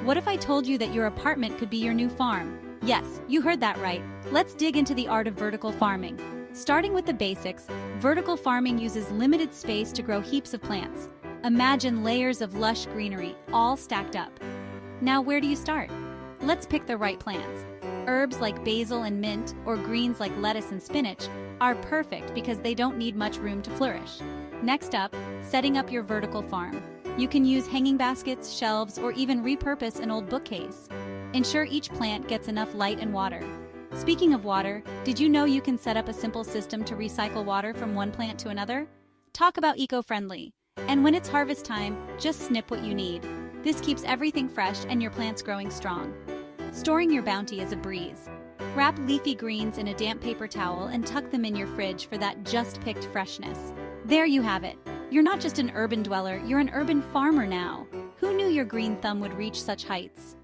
What if I told you that your apartment could be your new farm? Yes, you heard that right. Let's dig into the art of vertical farming. Starting with the basics, vertical farming uses limited space to grow heaps of plants. Imagine layers of lush greenery, all stacked up. Now, where do you start? Let's pick the right plants. Herbs like basil and mint, or greens like lettuce and spinach, are perfect because they don't need much room to flourish. Next up, setting up your vertical farm. You can use hanging baskets, shelves, or even repurpose an old bookcase. Ensure each plant gets enough light and water. Speaking of water, did you know you can set up a simple system to recycle water from one plant to another? Talk about eco-friendly. And when it's harvest time, just snip what you need. This keeps everything fresh and your plants growing strong. Storing your bounty is a breeze. Wrap leafy greens in a damp paper towel and tuck them in your fridge for that just-picked freshness. There you have it. You're not just an urban dweller, you're an urban farmer now. Who knew your green thumb would reach such heights?